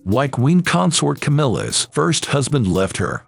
Why Queen Consort Camilla's first husband left her.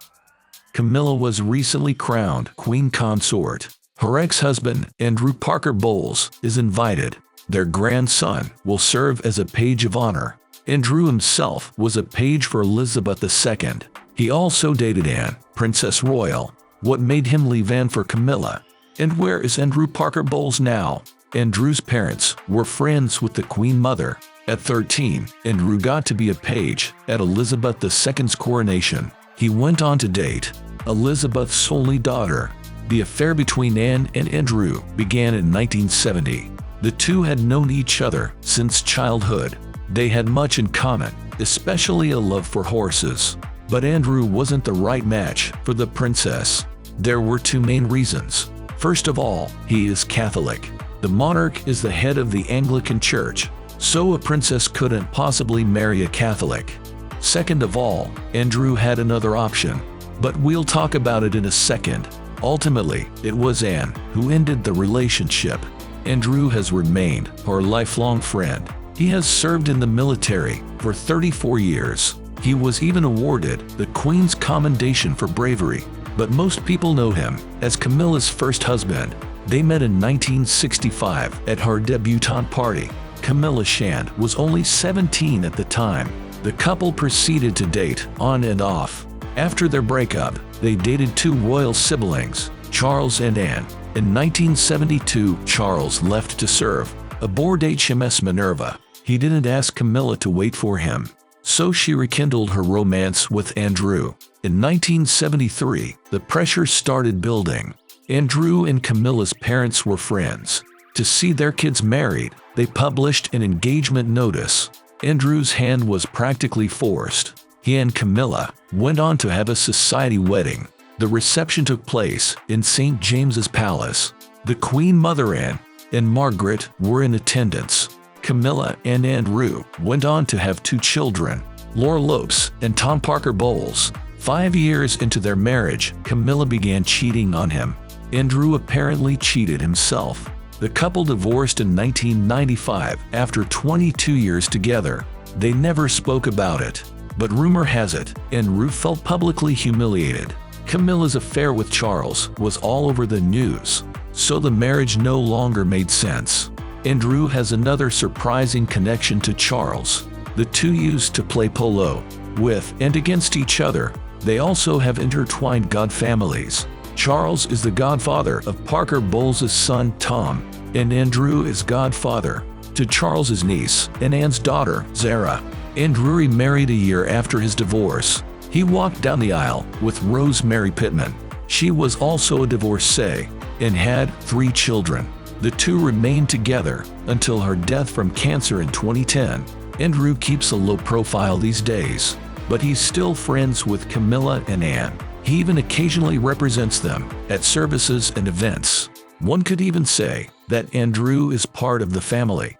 Camilla was recently crowned Queen Consort. Her ex-husband, Andrew Parker Bowles, is invited. Their grandson will serve as a page of honor. Andrew himself was a page for Elizabeth II. He also dated Anne, Princess Royal. What made him leave Anne for Camilla? And where is Andrew Parker Bowles now? Andrew's parents were friends with the Queen Mother. At 13, Andrew got to be a page at Elizabeth II's coronation. He went on to date Elizabeth's only daughter. The affair between Anne and Andrew began in 1970. The two had known each other since childhood. They had much in common, especially a love for horses. But Andrew wasn't the right match for the princess. There were two main reasons. First of all, he is Catholic. The monarch is the head of the Anglican Church, so a princess couldn't possibly marry a Catholic. Second of all, Andrew had another option, but we'll talk about it in a second. Ultimately, it was Anne who ended the relationship. Andrew has remained her lifelong friend. He has served in the military for 34 years. He was even awarded the Queen's Commendation for bravery. But most people know him as Camilla's first husband. They met in 1965 at her debutante party. Camilla Shand was only 17 at the time. The couple proceeded to date on and off. After their breakup, they dated two royal siblings, Charles and Anne. In 1972, Charles left to serve aboard HMS Minerva. He didn't ask Camilla to wait for him, so she rekindled her romance with Andrew. In 1973, the pressure started building. Andrew and Camilla's parents were friends. To see their kids married, they published an engagement notice. Andrew's hand was practically forced. He and Camilla went on to have a society wedding. The reception took place in St. James's Palace. The Queen Mother Anne and Margaret were in attendance. Camilla and Andrew went on to have two children, Laura Lopes and Tom Parker Bowles. 5 years into their marriage, Camilla began cheating on him. Andrew apparently cheated himself. The couple divorced in 1995 after 22 years together. They never spoke about it. But rumor has it, Andrew felt publicly humiliated. Camilla's affair with Charles was all over the news, so the marriage no longer made sense. Andrew has another surprising connection to Charles. The two used to play polo with and against each other. They also have intertwined god families. Charles is the godfather of Parker Bowles' son Tom, and Andrew is godfather to Charles's niece and Anne's daughter, Zara. Andrew remarried a year after his divorce. He walked down the aisle with Rosemary Pittman. She was also a divorcee and had 3 children. The two remained together until her death from cancer in 2010. Andrew keeps a low profile these days, but he's still friends with Camilla and Anne. He even occasionally represents them at services and events. One could even say that Andrew is part of the family.